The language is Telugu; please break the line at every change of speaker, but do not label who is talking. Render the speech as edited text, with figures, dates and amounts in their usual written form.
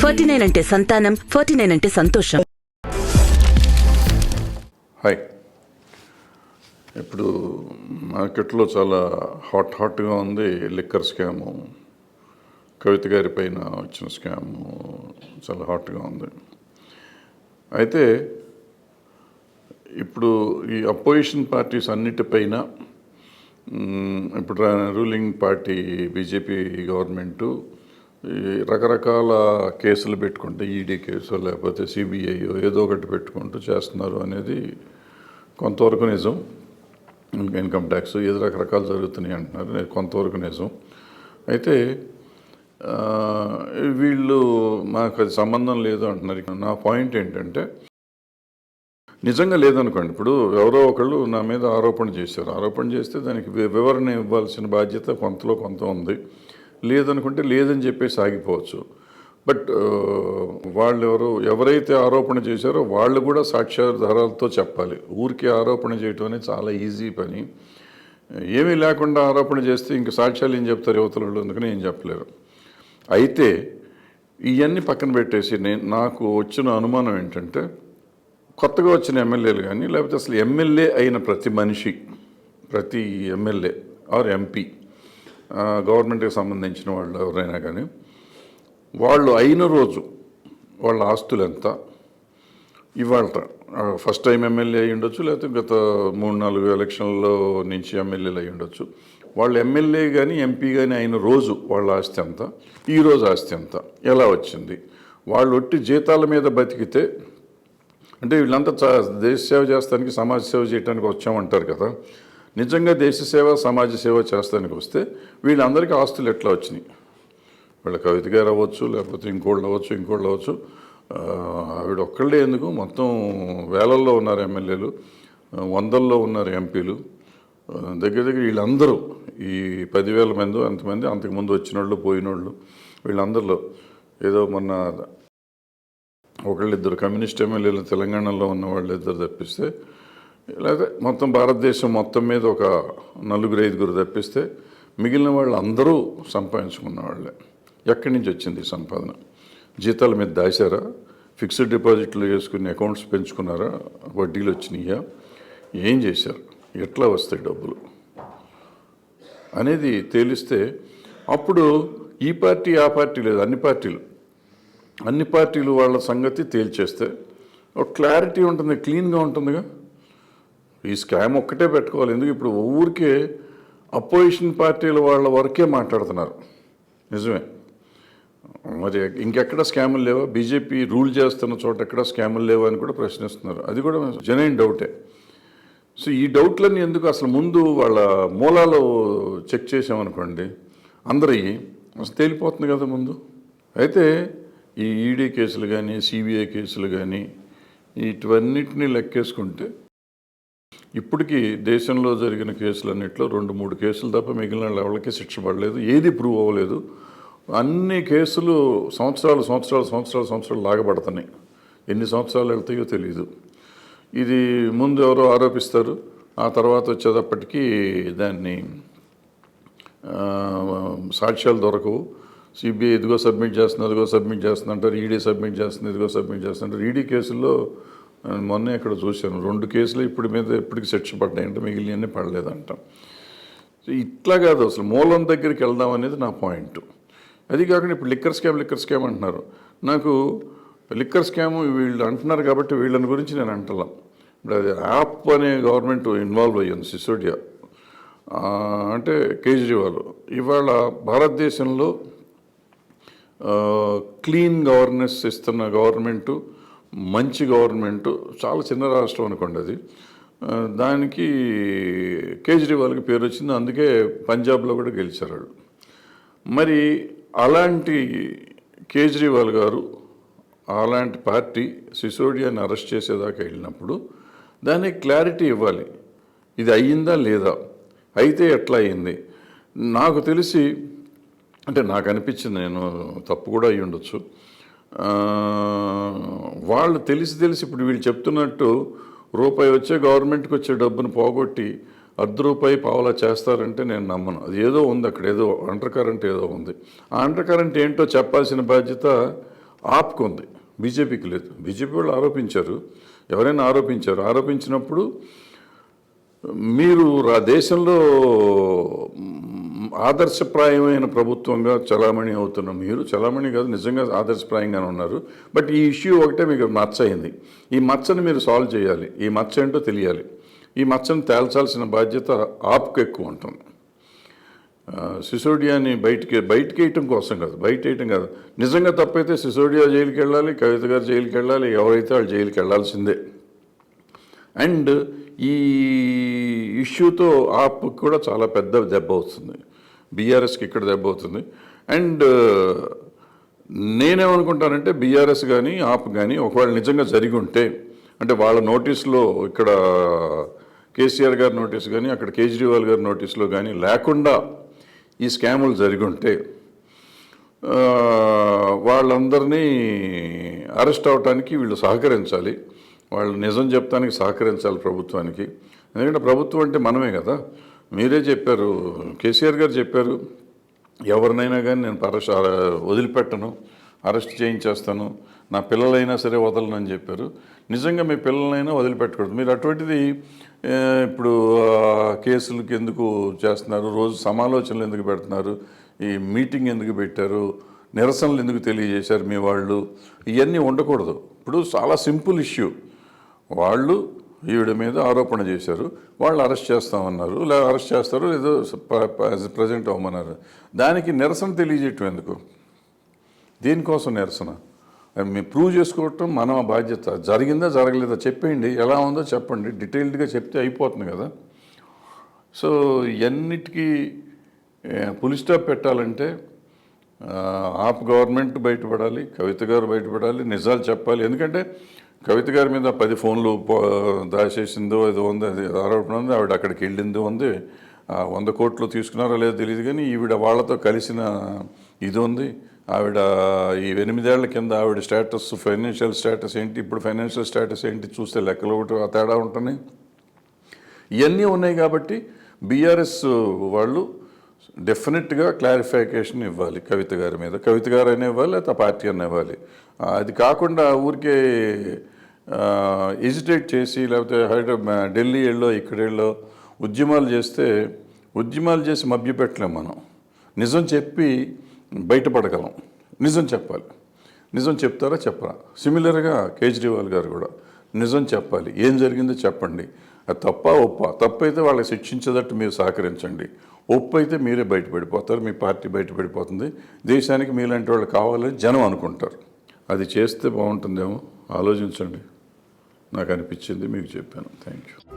49 అంటే సంతానం, 49 అంటే సంతోషం.
హాయ్. ఇప్పుడు మార్కెట్లో చాలా హాట్గా ఉంది లిక్కర్ స్కాము. కవిత గారి పైన వచ్చిన స్కాము చాలా హాట్గా ఉంది. అయితే ఇప్పుడు ఈ అపోజిషన్ పార్టీస్ అన్నిటిపైన ఇప్పుడు రూలింగ్ పార్టీ బీజేపీ గవర్నమెంటు రకరకాల కేసులు పెట్టుకుంటే ఈడీ కేసు లేకపోతే సిబిఐ ఏదో ఒకటి పెట్టుకుంటూ చేస్తున్నారు అనేది కొంతవరకు నిజం. ఇన్కమ్ ట్యాక్స్ ఏదో రకరకాలు జరుగుతున్నాయి అంటున్నారు, కొంతవరకు నిజం. అయితే వీళ్ళు మాకు అది సంబంధం లేదు అంటున్నారు. నా పాయింట్ ఏంటంటే, నిజంగా లేదనుకోండి, ఇప్పుడు ఎవరో ఒకళ్ళు నా మీద ఆరోపణ చేశారు, ఆరోపణ చేస్తే దానికి వివరణ ఇవ్వాల్సిన బాధ్యత కొంతలో కొంత ఉంది. లేదనుకుంటే లేదని చెప్పేసి ఆగిపోవచ్చు. బట్ వాళ్ళు ఎవరైతే ఆరోపణ చేశారో వాళ్ళు కూడా సాక్ష్యాధారాలతో చెప్పాలి. ఊరికే ఆరోపణ చేయటం అనేది చాలా ఈజీ పని. ఏమీ లేకుండా ఆరోపణ చేస్తే ఇంక సాక్ష్యాలు ఏం చెప్తారు యువతల వాళ్ళు, అందుకని ఏం చెప్పలేరు. అయితే ఇవన్నీ పక్కన పెట్టేసి నాకు వచ్చిన అనుమానం ఏంటంటే, కొత్తగా వచ్చిన ఎమ్మెల్యేలు కానీ లేకపోతే అసలు ఎమ్మెల్యే అయిన ప్రతి ఎమ్మెల్యే ఆర్ ఎంపీ గవర్నమెంట్కి సంబంధించిన వాళ్ళు ఎవరైనా కానీ వాళ్ళు అయిన రోజు వాళ్ళ ఆస్తులు ఎంత, ఇవాళ ఫస్ట్ టైం ఎమ్మెల్యే అయ్యి ఉండొచ్చు, లేకపోతే గత 3-4 ఎలక్షన్లో నుంచి ఎమ్మెల్యేలు అయ్యి ఉండొచ్చు. వాళ్ళు ఎమ్మెల్యే కానీ ఎంపీ కానీ అయిన రోజు వాళ్ళ ఆస్తి ఎంత, ఈరోజు ఆస్తి ఎంత, ఎలా వచ్చింది, వాళ్ళు ఒట్టి జీతాల మీద బతికితే, అంటే వీళ్ళంతా దేశ సేవ చేస్తానికి సమాజ సేవ చేయడానికి వచ్చామంటారు కదా, నిజంగా దేశ సేవ సమాజ సేవ చేస్తానికి వస్తే వీళ్ళందరికీ ఆస్తులు ఎట్లా వచ్చినాయి? వీళ్ళ కవిత గారు అవ్వచ్చు, లేకపోతే ఇంకోళ్ళు అవ్వచ్చు. ఆవిడ ఒక్కళ్ళే ఎందుకు, మొత్తం వేలల్లో ఉన్నారు ఎమ్మెల్యేలు, 100ల్లో ఉన్నారు ఎంపీలు. దగ్గర వీళ్ళందరూ ఈ 10,000 మంది అంతమంది అంతకుముందు వచ్చిన వాళ్ళు పోయినోళ్ళు వీళ్ళందరిలో ఏదో మొన్న ఒకళ్ళిద్దరు కమ్యూనిస్ట్ ఎమ్మెల్యేలు తెలంగాణలో ఉన్న వాళ్ళు ఇద్దరు తప్పిస్తే, లేకపోతే మొత్తం భారతదేశం మొత్తం మీద ఒక 4-5 తప్పిస్తే మిగిలిన వాళ్ళు అందరూ సంపాదించుకున్న వాళ్ళే. ఎక్కడి నుంచి వచ్చింది ఈ సంపాదన? జీతాల మీద దాచారా? ఫిక్స్డ్ డిపాజిట్లు వేసుకుని అకౌంట్స్ పెంచుకున్నారా? వడ్డీలు వచ్చినాయా? ఏం చేశారు? ఎట్లా వస్తాయి డబ్బులు అనేది తేలిస్తే అప్పుడు ఈ పార్టీ ఆ పార్టీ లేదు, అన్ని పార్టీలు వాళ్ళ సంగతి తేల్చేస్తే ఒక క్లారిటీ ఉంటుంది, క్లీన్గా ఉంటుందిగా. ఈ స్కామ్ ఒక్కటే పెట్టుకోవాలి. ఎందుకు ఇప్పుడు ఊరికే అపోజిషన్ పార్టీల వాళ్ళ వరకే మాట్లాడుతున్నారు. నిజమే, మరి ఇంకెక్కడ స్కాములు లేవా? బీజేపీ రూల్ చేస్తున్న చోట ఎక్కడ స్కాములు లేవా అని కూడా ప్రశ్నిస్తున్నారు. అది కూడా జెన్యూన్ డౌటే. సో ఈ డౌట్లన్నీ ఎందుకు? అసలు ముందు వాళ్ళ మూలాలు చెక్ చేసామనుకోండి, అందరికీ అసలు తేలిపోతుంది కదా ముందు. అయితే ఈ ఈడీ కేసులు కానీ సిబిఐ కేసులు కానీ ఇటువన్నిటినీ లెక్కేసుకుంటే ఇప్పటికీ దేశంలో జరిగిన కేసులన్నింటిలో 2-3 కేసులు తప్ప మిగిలిన ఎవరికి శిక్ష పడలేదు, ఏది ప్రూవ్ అవ్వలేదు. అన్ని కేసులు సంవత్సరాలు లాగబడుతున్నాయి. ఎన్ని సంవత్సరాలు వెళ్తాయో తెలియదు. ఇది ముందు ఎవరో ఆరోపిస్తారు, ఆ తర్వాత వచ్చేటప్పటికీ దాన్ని సాక్ష్యాలు దొరకవు. సిబిఐ ఇదిగో సబ్మిట్ చేస్తుంది అంటారు, ఈడీ సబ్మిట్ చేస్తుంది, ఇదిగో సబ్మిట్ చేస్తుంటారు. ఈడీ కేసుల్లో మొన్నే ఇక్కడ చూశాను, 2 కేసులు ఇప్పటికి శిక్ష పడ్డాయంటే మిగిలినవన్నీ పడలేదంట. సో ఇట్లా కాదు, అసలు మూలం దగ్గరికి వెళ్దాం అనేది నా పాయింట్. అది కాకుండా ఇప్పుడు లిక్కర్ స్కామ్ అంటున్నారు. నాకు లిక్కర్ స్కామ్ వీళ్ళు అంటున్నారు కాబట్టి వీళ్ళని గురించి నేను అంటలా. ఇప్పుడు అది యాప్ అనే గవర్నమెంట్ ఇన్వాల్వ్ అయ్యింది, సిసోడియా అంటే కేజ్రీవాల్. ఇవాళ భారతదేశంలో క్లీన్ గవర్నెన్స్ ఇస్తున్న గవర్నమెంటు, మంచి గవర్నమెంటు, చాలా చిన్న రాష్ట్రం అనుకోండి అది, దానికి కేజ్రీవాల్కి పేరు వచ్చింది. అందుకే పంజాబ్లో కూడా గెలిచారు. మరి అలాంటి కేజ్రీవాల్ గారు, అలాంటి పార్టీ సిసోడియాని అరెస్ట్ చేసేదాకా వెళ్ళినప్పుడు దానికి క్లారిటీ ఇవ్వాలి. ఇది అయ్యిందా లేదా, అయితే ఎట్లా అయింది? నాకు తెలిసి, అంటే నాకు అనిపించింది, నేను తప్పు కూడా అయ్యి ఉండొచ్చు, వాళ్ళు తెలిసి ఇప్పుడు వీళ్ళు చెప్తున్నట్టు రూపాయి వచ్చే గవర్నమెంట్కి వచ్చే డబ్బును పోగొట్టి ₹1 పావలా చేస్తారంటే నేను నమ్మను. అది ఏదో ఉంది అక్కడ, ఏదో అండర్ కరెంట్ ఏదో ఉంది. ఆ అండర్ కరెంట్ ఏంటో చెప్పాల్సిన బాధ్యత ఆప్కుంది, బీజేపీకి లేదు. బీజేపీ వాళ్ళు ఆరోపించారు, ఎవరైనా ఆరోపించినప్పుడు మీరు దేశంలో ఆదర్శప్రాయమైన ప్రభుత్వంగా చలామణి అవుతున్న మీరు, చలామణి కాదు నిజంగా ఆదర్శప్రాయంగానే ఉన్నారు. బట్ ఈ ఇష్యూ ఒకటే మీకు మచ్చ అయింది. ఈ మచ్చని మీరు సాల్వ్ చేయాలి, ఈ మచ్చ ఏంటో తెలియాలి. ఈ మచ్చను తేల్చాల్సిన బాధ్యత ఆప్కు ఎక్కువ ఉంటుంది. సిసోడియాని బయటికి వేయటం కోసం కాదు, నిజంగా తప్పైతే సిసోడియా జైలుకి వెళ్ళాలి, కవిత గారు జైలుకి వెళ్ళాలి, ఎవరైతే వాళ్ళు జైలుకి వెళ్ళాల్సిందే. అండ్ ఈ ఇష్యూతో ఆప్కి కూడా చాలా పెద్ద దెబ్బ అవుతుంది, బీఆర్ఎస్కి ఇక్కడ దెబ్బ అవుతుంది. అండ్ నేనేమనుకుంటానంటే బీఆర్ఎస్ కానీ ఆప్ కానీ ఒకవేళ నిజంగా జరిగి ఉంటే, అంటే వాళ్ళ నోటీసులో ఇక్కడ కేసీఆర్ గారి నోటీసు కానీ అక్కడ కేజ్రీవాల్ గారి నోటీసులో కానీ లేకుండా ఈ స్కాములు జరిగి ఉంటే వాళ్ళందరినీ అరెస్ట్ అవడానికి వీళ్ళు సహకరించాలి, వాళ్ళు నిజం చెప్తానికి సహకరించాలి ప్రభుత్వానికి. ఎందుకంటే ప్రభుత్వం అంటే మనమే కదా. మీరే చెప్పారు, కేసీఆర్ గారు చెప్పారు, ఎవరినైనా కానీ నేను వదిలిపెట్టను, అరెస్ట్ చేయించేస్తాను, నా పిల్లలైనా సరే వదలనని చెప్పారు. నిజంగా మీ పిల్లలైనా వదిలిపెట్టకూడదు. మీరు అటువంటిది ఇప్పుడు కేసులకి ఎందుకు చేస్తున్నారు, రోజు సమాలోచనలు ఎందుకు పెడుతున్నారు, ఈ మీటింగ్ ఎందుకు పెట్టారు, నిరసనలు ఎందుకు తెలియజేశారు మీ వాళ్ళు, ఇవన్నీ ఉండకూడదు. ఇప్పుడు చాలా సింపుల్ ఇష్యూ, వాళ్ళు ఈవిడ మీద ఆరోపణ చేశారు, వాళ్ళు అరెస్ట్ చేస్తామన్నారు, లేదా అరెస్ట్ చేస్తారు, ఏదో ప్రజెంట్ అవ్వమన్నారు. దానికి నిరసన తెలియజేయటం ఎందుకు, దేనికోసం నిరసన? మేము ప్రూవ్ చేసుకోవటం మన బాధ్యత. జరిగిందా జరగలేదా చెప్పేయండి, ఎలా ఉందో చెప్పండి, డీటెయిల్డ్గా చెప్తే అయిపోతుంది కదా. సో ఇవన్నిటికీ ఫుల్ స్టాప్ పెట్టాలంటే ఆప్ గవర్నమెంట్ బయటపడాలి, కవిత గారు బయటపడాలి, నిజాలు చెప్పాలి. ఎందుకంటే కవిత గారి మీద 10 ఫోన్లు దాచేసిందో ఏదో ఉంది, అది ఆరోపణ ఉంది, ఆవిడ అక్కడికి వెళ్ళిందో ఉంది, 100 కోట్లు తీసుకున్నారో లేదో తెలియదు, కానీ ఈవిడ వాళ్ళతో కలిసిన ఇది ఉంది. ఆవిడ ఈ 8 ఏళ్ల కింద ఆవిడ స్టేటస్, ఫైనాన్షియల్ స్టేటస్ ఏంటి, ఇప్పుడు ఫైనాన్షియల్ స్టేటస్ ఏంటి చూస్తే లెక్కలు ఒకటి తేడా ఉంటున్నాయి. ఇవన్నీ ఉన్నాయి కాబట్టి బీఆర్ఎస్ వాళ్ళు డెఫినెట్గా క్లారిఫికేషన్ ఇవ్వాలి కవిత గారి మీద. కవిత గారు అయినా ఇవ్వాలి, లేకపోతే పార్టీ అయినా ఇవ్వాలి. అది కాకుండా ఊరికే ఎజిటేట్ చేసి లేకపోతే ఢిల్లీ వెళ్ళో ఇక్కడెళ్ళో ఉద్యమాలు చేసి మభ్యపెట్టలేం మనం. నిజం చెప్పి బయటపడగలం, నిజం చెప్పాలి. నిజం చెప్తారా చెప్పరా? సిమిలర్గా కేజ్రీవాల్ గారు కూడా నిజం చెప్పాలి, ఏం జరిగిందో చెప్పండి. అది తప్ప ఒప్ప, తప్పైతే వాళ్ళకి శిక్షించేటట్టు మీరు సహకరించండి, ఒప్పు అయితే మీరే బయటపడిపోతారు, మీ పార్టీ బయటపడిపోతుంది, దేశానికి మీలాంటి వాళ్ళు కావాలని జనం అనుకుంటారు. అది చేస్తే బాగుంటుందేమో, ఆలోచించండి. నాకు అనిపించింది, మీకు చెప్పాను. Thank you.